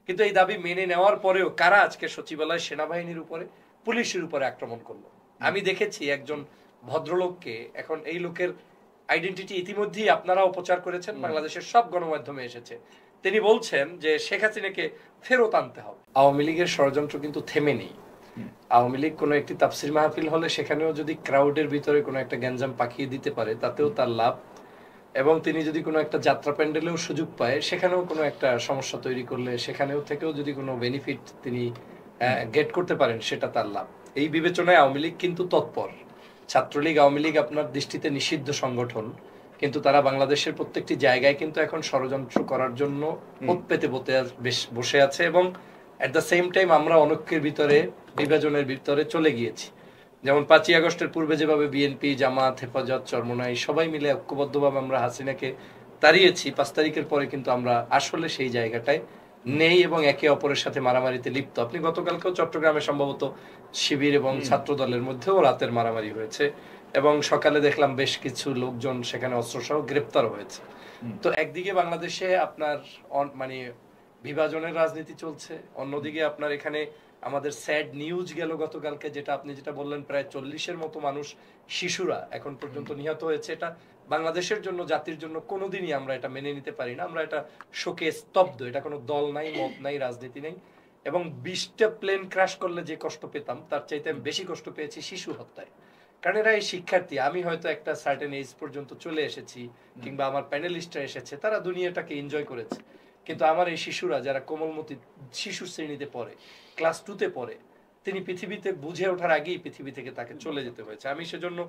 কিন্তু এই দাবি মেনে নেওয়ার পরেও কারা আজকে সচিবালয় সেনাবাহিনীর উপরে পুলিশের উপরে আক্রমণ করলো? আমি দেখেছি একজন ভদ্রলোককে, এখন এই লোকের আইডেন্টিটি ইতিমধ্যেই আপনারাও প্রচার করেছেন, বাংলাদেশের সব গণমাধ্যমে এসেছে। তিনি বলছেন যে শেখ হাসিনাকে ফেরত আনতে হবে। আওয়ামী লীগের ষড়যন্ত্র কিন্তু থেমে নেই। আওয়ামী লীগ কোনো একটি তাফসির মাহফিল হলে সেখানেও যদি ক্রাউডের ভিতরে কোনো একটা গ্যাঞ্জাম পাকিয়ে দিতে পারে তাতেও তার লাভ, এবং তিনি যদি কোনো একটা যাত্রা প্যান্ডেলেও সুযোগ পায় সেখানেও কোনো একটা সমস্যা তৈরি করলে সেখানেও থেকেও যদি কোনো বেনিফিট তিনি গেট করতে পারেন সেটা তার লাভ। এই বিবেচনায় আওয়ামী লীগ কিন্তু তৎপর। ছাত্রলীগ আওয়ামী লীগ আপনার দৃষ্টিতে নিষিদ্ধ সংগঠন, কিন্তু তারা বাংলাদেশের প্রত্যেকটি জায়গায় কিন্তু এখন ষড়যন্ত্র করার জন্য ওত পেতে বসে আছে, এবং এট দ্য সেম টাইম আমরা অনৈক্যের ভিতরে, বিভাজনের ভিতরে চলে গিয়েছি। যেমন 5ই আগস্টের পূর্বে যেভাবে বিএনপি, জামাত, হেফাজত, চরমোনাই সবাই মিলে ঐক্যবদ্ধভাবে আমরা হাসিনাকে তাড়িয়েছি, 5 তারিখের পরে কিন্তু আমরা আসলে সেই জায়গাটায় নেই এবং একে অপরের সাথে মারামারিতে লিপ্ত। আপনি গতকালকেও চট্টগ্রামে সম্ভবত শিবির এবং ছাত্র দলের মধ্যেও রাতের মারামারি হয়েছে, এবং সকালে দেখলাম বেশ কিছু লোকজন সেখানে অস্ত্রসহ গ্রেপ্তার হয়েছে। তো একদিকে বাংলাদেশে আপনার মানে বিভাজনের রাজনীতি চলছে, অন্যদিকে আপনার এখানে আমাদের স্যাড নিউজ গেল গতকালকে, যেটা আপনি যেটা বললেন, প্রায় 40-এর মতো মানুষ, শিশুরা এখন পর্যন্ত নিহত হয়েছে। এটা বাংলাদেশের জন্য, জাতির জন্য কোনোদিনই আমরা এটা মেনে নিতে পারি না। আমরা এটা শোকে স্তব্ধ। এটা কোনো দল নাই, মত নাই, রাজনীতি নেই। এবং 20টা প্লেন ক্র্যাশ করলে যে কষ্ট পেতাম তার চাইতে আমি বেশি কষ্ট পেয়েছি শিশু হত্যায়। কারণ এরা এই শিক্ষার্থী, আমি হয়তো একটা সার্টেন এজ পর্যন্ত চলে এসেছি, কিংবা আমার প্যানেলিস্টরা এসেছে, তারা দুনিয়াটাকে এনজয় করেছে, কিন্তু আমার এই শিশুরা যারা কোমলমতি শিশু শ্রেণীতে পড়ে, ক্লাস 2-তে পড়ে, তিনি পৃথিবীতে বুঝে ওঠার আগেই পৃথিবী থেকে তাকে চলে যেতে হয়েছে। আমি সেজন্য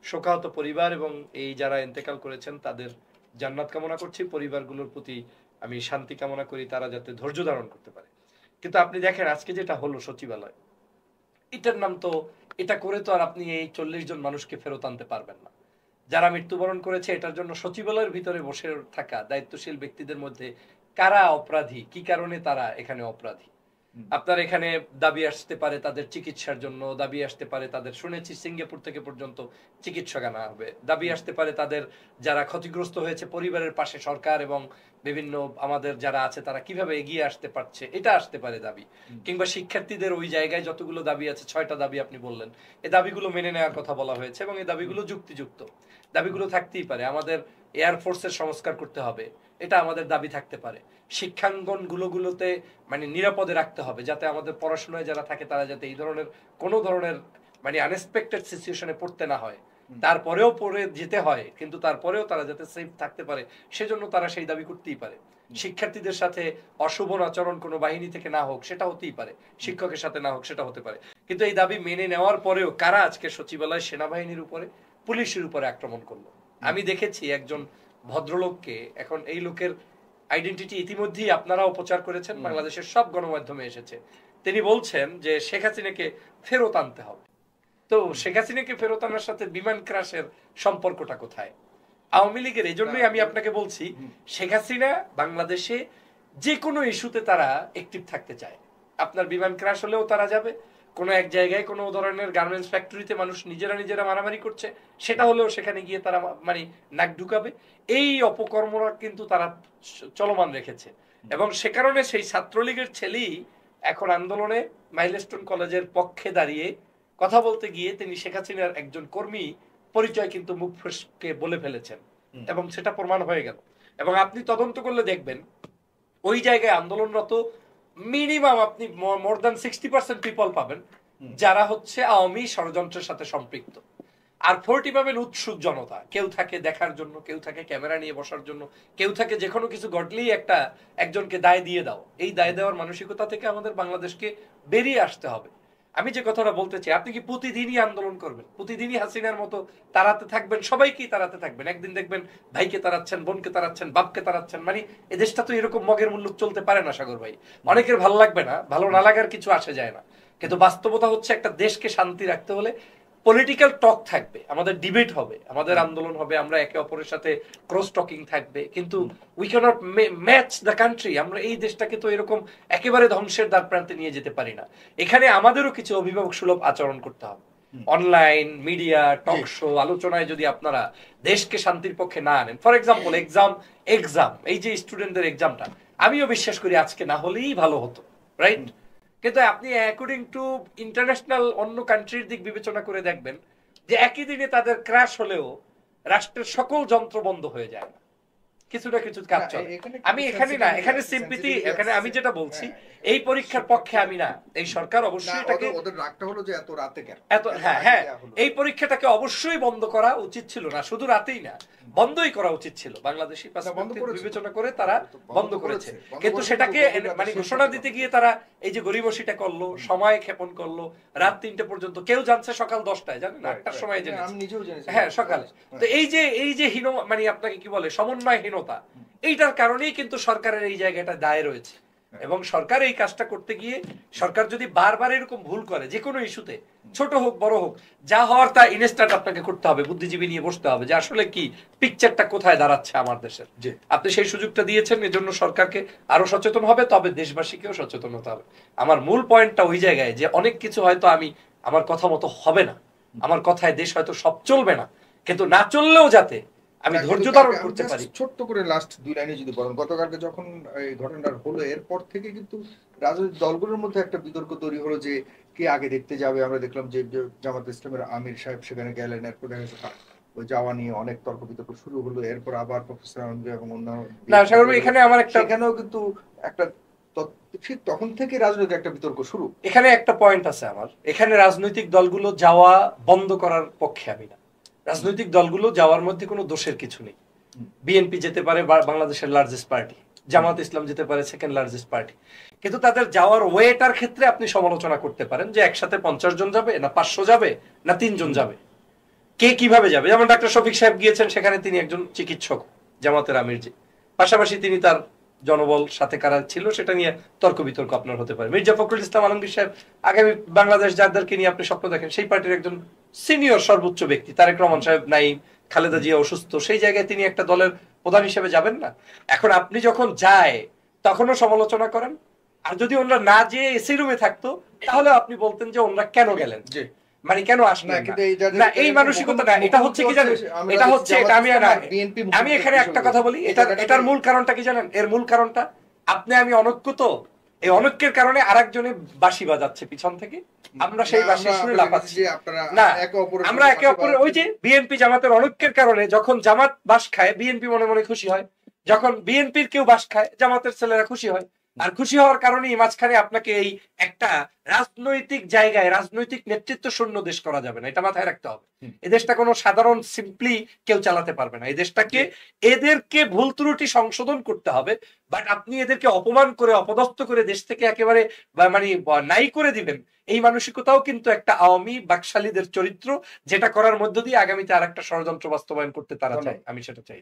শোকাহত পরিবার এবং এই যারা ইন্তেকাল করেছেন তাদের জান্নাত কামনা করছি, পরিবারগুলোর প্রতি আমি শান্তি কামনা করি, তারা যাতে ধৈর্য ধারণ করতে পারে। কিন্তু আপনি দেখেন আজকে যেটা হলো সচিবালয়, এটার নাম তো, এটা করে তো আর আপনি এই 40 জন মানুষকে ফেরত আনতে পারবেন না। যারা মৃত্যুবরণ করেছে এটার জন্য সচিবালয়ের ভিতরে বসে থাকা দায়িত্বশীল ব্যক্তিদের মধ্যে কারা অপরাধী, কি কারণে তারা এখানে অপরাধী? আপনার এখানে দাবি আসতে পারে তাদের চিকিৎসার জন্য, দাবি আসতে পারে তাদের, শুনেছি সিঙ্গাপুর থেকে পর্যন্ত চিকিৎসক আনা হবে, দাবি আসতে পারে তাদের যারা ক্ষতিগ্রস্ত হয়েছে পরিবারের পাশে সরকার এবং বিভিন্ন আমাদের যারা আছে তারা কিভাবে এগিয়ে আসতে পারছে, এটা আসতে পারে দাবি। কিংবা শিক্ষার্থীদের ওই জায়গায় যতগুলো দাবি আছে, 6টা দাবি আপনি বললেন, এই দাবিগুলো মেনে নেওয়ার কথা বলা হয়েছে এবং এই দাবিগুলো যুক্তিযুক্ত, দাবিগুলো থাকতেই পারে। আমাদের এয়ারফোর্সের সংস্কার করতে হবে, এটা আমাদের দাবি থাকতে পারে। শিক্ষাঙ্গন গুলোতে মানে নিরাপদে রাখতে হবে, যাতে আমাদের পড়াশোনায় যারা থাকে তারা যাতে এই ধরনের কোনো ধরনের মানে আনএক্সপেক্টেড সিচুয়েশনে পড়তে না হয়, তারপরেও পড়ে যেতে হয় কিন্তু তারপরেও তারা যাতে সেফ থাকতে পারে, সেজন্য তারা সেই দাবি করতেই পারে। শিক্ষার্থীদের সাথে অশুভ আচরণ কোনো বাহিনী থেকে না হোক, সেটা হতেই পারে, শিক্ষকের সাথে না হোক, সেটা হতে পারে। কিন্তু এই দাবি মেনে নেওয়ার পরেও কারা আজকে সচিবালয় সেনাবাহিনীর উপরে পুলিশের উপরে আক্রমণ করলো? আমি দেখেছি একজন ভদ্রলোককে, এখন এই লোকের আইডেন্টিটি ইতিমধ্যেই আপনারাও প্রচার করেছেন, বাংলাদেশের সব গণমাধ্যমে এসেছে। তিনি বলছেন যে শেখ হাসিনাকে ফেরত আনতে হবে। তো শেখ হাসিনাকে ফেরত আনার সাথে বিমান ক্রাশের সম্পর্কটা কোথায়? আওয়ামী লীগের, এই জন্যই আমি আপনাকে বলছি, শেখ হাসিনা বাংলাদেশে যে কোনো ইস্যুতে তারা অ্যাক্টিভ থাকতে চায়। আপনার বিমান ক্রাশ হলেও তারা যাবে, কোনো এক জায়গায় কোনো ধরনের গার্মেন্টস ফ্যাক্টরিতে মানুষ নিজেরা মারামারি করছে, সেটা হলেও সেখানে গিয়ে তারা মানে নাক ঢুকাবে। এই অপকর্মরা কিন্তু তারা চলমান রেখেছে, এবং সে কারণে সেই ছাত্রলীগের ছেলেই এখন আন্দোলনে মাইলস্টোন কলেজের পক্ষে দাঁড়িয়ে কথা বলতে গিয়ে তিনি শেখ হাসিনার একজন কর্মী পরিচয় কিন্তু মুখ ফসকে বলে ফেলেছেন, এবং সেটা প্রমাণ হয়ে গেল। এবং আপনি তদন্ত করলে দেখবেন ওই জায়গায় আন্দোলনরত মিনিমাম আপনি মোর দ্যান 60% পিপল পাবেন যারা হচ্ছে আওয়ামী ষড়যন্ত্রের সাথে সম্পৃক্ত, আর 40 পাবেন উৎসুক জনতা। কেউ থাকে দেখার জন্য, কেউ থাকে ক্যামেরা নিয়ে বসার জন্য, কেউ থাকে যে কোনো কিছু ঘটলেই একজনকে দায় দিয়ে দাও। এই দায় দেওয়ার মানসিকতা থেকে আমাদের বাংলাদেশকে বেরিয়ে আসতে হবে। আমি যে কথাটা বলতে চাই, আপনি কি প্রতিদিনই আন্দোলন করবেন, প্রতিদিনই হাসিনার মতো তাড়াতে থাকবেন? সবাইকেই তাড়াতে থাকবেন। একদিন দেখবেন ভাইকে তাড়াচ্ছেন, বোনকে তাড়াচ্ছেন, বাপকে তাড়াচ্ছেন। মানে এই দেশটা তো এরকম মগের মুল্লুক চলতে পারে না সাগর ভাই। অনেকের ভালো লাগবে না, ভালো না লাগার কিছু আসে যায় না, কিন্তু বাস্তবতা হচ্ছে একটা দেশকে শান্তি রাখতে হলে পলিটিক্যাল টক থাকবে, আমাদের ডিবেট হবে, আমাদের আন্দোলন হবে, আমরা একে অপরের সাথে ক্রস টকিং থাকবে, কিন্তু we can't match the country. আমরা এই দেশটাকে তো এরকম একেবারে ধ্বংসের দ্বার প্রান্তে নিয়ে যেতে পারি না। এখানে আমাদেরও কিছু অভিভাবক সুলভ আচরণ করতে হবে। অনলাইন মিডিয়া টক শো আলোচনায় যদি আপনারা দেশকে শান্তির পক্ষে না আনেন, ফর এক্সাম্পল এক্সাম এই যে স্টুডেন্টদের এক্সামটা, আমিও বিশ্বাস করি আজকে না হলেই ভালো হতো, রাইট? কিন্তু আপনি অ্যাকর্ডিং টু ইন্টারন্যাশনাল অন্য কান্ট্রির দিক বিবেচনা করে দেখবেন যে একই দিনে তাদের ক্র্যাশ হলেও রাষ্ট্রের সকল যন্ত্র বন্ধ হয়ে যায় না, কিছু না কিছু কাজ চলে। আমি এখানে না, এখানে সিম্পথি, এখানে আমি যেটা বলছি এই পরীক্ষার পক্ষে আমি না, এই সরকার অবশ্যই এটাকে, ওদের রাগটা হলো যে এত রাতে কেন, এত হ্যাঁ এই পরীক্ষাটাকে অবশ্যই বন্ধ করা উচিত ছিল, না শুধু রাতেই না, বন্ধই করা উচিত ছিল। বাংলাদেশি বিবেচনা করে তারা বন্ধ করেছে, কিন্তু সেটাকে মানে ঘোষণা দিতে গিয়ে তারা এই যে গরিবসিটা করলো, সময় ক্ষেপণ করলো, রাত 3টে পর্যন্ত, কেউ জানছে সকাল 10টায়, জানেন 8টার সময় জেনেছে, হ্যাঁ সকালে। তো এই যে হীন মানে আপনাকে কি বলে সমন্বয়হীনতা, এইটার কারণেই কিন্তু সরকারের এই জায়গাটা দায় রয়েছে। এবং সরকার এই কাজটা করতে গিয়ে, সরকার যদি বারবার এরকম ভুল করে যে কোনো ইস্যুতে, ছোট হোক বড় হোক, যা হওয়ার তা ইনস্ট্যান্ট আপনাকে করতে হবে, বুদ্ধিজীবী নিয়ে বসতে হবে যে আসলে কি পিকচারটা কোথায় দাঁড়াচ্ছে আমার দেশের। আপনি সেই সুযোগটা দিয়েছেন, এজন্য সরকারকে আরো সচেতন হবে, তবে দেশবাসীকেও সচেতন হতে হবে। আমার মূল পয়েন্টটা ওই জায়গায় যে অনেক কিছু হয়তো আমার কথা মতো হবে না, আমার কথায় দেশ হয়তো সব চলবে না, কিন্তু না চললেও যাতে আমি ধৈর্য ধারণ করতে পারি। ছোট্ট করে লাস্ট 2 লাইনে যদি বলেন, গতকালকে যখন এই ঘটনাটা হলো এরপর থেকে কিন্তু রাজনৈতিক দলগুলোর মধ্যে একটা বিতর্ক তৈরি হলো যে কে আগে দেখতে যাবে। আমরা দেখলাম যে জামাত ইসলামের আমির সাহেব সেখানে গেলেন, এরপর ওই যাওয়া নিয়ে অনেক তর্ক বিতর্ক শুরু হলো, এরপর আবার প্রফেসর আনন্দ এবং অন্যান্য না সাগর ভাই, এখানে আমার একটা, এখানেও কিন্তু একটা ঠিক তখন থেকে রাজনৈতিক একটা বিতর্ক শুরু। এখানে একটা পয়েন্ট আছে আমার, এখানে রাজনৈতিক দলগুলো যাওয়া বন্ধ করার পক্ষে আমি না। রাজনৈতিক দলগুলো যাওয়ার মধ্যে কোনো দোষের কিছু নেই। বিএনপি যেতে পারে বাংলাদেশের লার্জেস্ট পার্টি, জামাত ইসলাম যেতে পারে সেকেন্ড লার্জেস্ট পার্টি, কিন্তু তাদের যাওয়ার ওয়েটার ক্ষেত্রে আপনি সমালোচনা করতে পারেন যে একসাথে 50 জন যাবে না 500 যাবে না 3 জন যাবে, কে কিভাবে যাবে। যেমন ডাক্তার শফিক সাহেব গিয়েছেন, সেখানে তিনি একজন চিকিৎসক, জামাতের আমির, যে পাশাপাশি তিনি তার জনবল সাথে কারা ছিল সেটা নিয়ে তর্ক বিতর্ক আপনার হতে পারে। মির্জা ফখরুল ইসলাম আলমগীর সাহেব আগামী বাংলাদেশ যাদেরকে নিয়ে আপনি স্বপ্ন দেখেন, সেই পার্টির একজন সিনিয়র সর্বোচ্চ ব্যক্তি, তারেক রহমান সাহেব নাই, খালেদা জিয়া অসুস্থ, সেই জায়গায় তিনি একটা দলের প্রধান হিসেবে যাবেন না? এখন আপনি যখন যায় তখনও সমালোচনা করেন, আর যদি ওনারা না যেয়ে এসি রুমে থাকতো তাহলে আপনি বলতেন যে ওনারা কেন গেলেন, যে মানে কেন আসলেন না। এই মানসিকতা না, এটা হচ্ছে কি জানেন, এটা হচ্ছে এটা আমি এখানে একটা কথা বলি, এটার মূল কারণটা কি জানেন? এর মূল কারণটা আমি অনৈক্য, তো এই অনৈক্যের কারণে আরেকজনে বাঁশি বাজাচ্ছে পিছন থেকে, আমরা সেই বাঁশি শুনে লাফাচ্ছি না। আমরা একে অপরের, ওই যে বিএনপি জামাতের অনৈক্যের কারণে যখন জামাত বাঁশ খায় বিএনপি মনে মনে খুশি হয়, যখন বিএনপির কেউ বাঁশ খায় জামাতের ছেলেরা খুশি হয়। আর খুশি হওয়ার কারণে মাঝখানে আপনাকে এই একটা রাজনৈতিক জায়গায় রাজনৈতিক নেতৃত্ব শূন্য দেশ করা যাবে না, এটা মাথায় রাখতে হবে। এই দেশটা কোনো সাধারণ সিম্পলি কেউ চালাতে পারবে না। এই দেশটাকে এদেরকে ভুল ত্রুটি সংশোধন করতে হবে, বাট আপনি এদেরকে অপমান করে অপদস্থ করে দেশ থেকে একেবারে মানে নাই করে দিবেন, এই মানসিকতাও কিন্তু একটা আওয়ামী বাকশালীদের চরিত্র, যেটা করার মধ্য দিয়ে আগামীতে আর একটা ষড়যন্ত্র বাস্তবায়ন করতে তারা চায়। আমি সেটা চাই।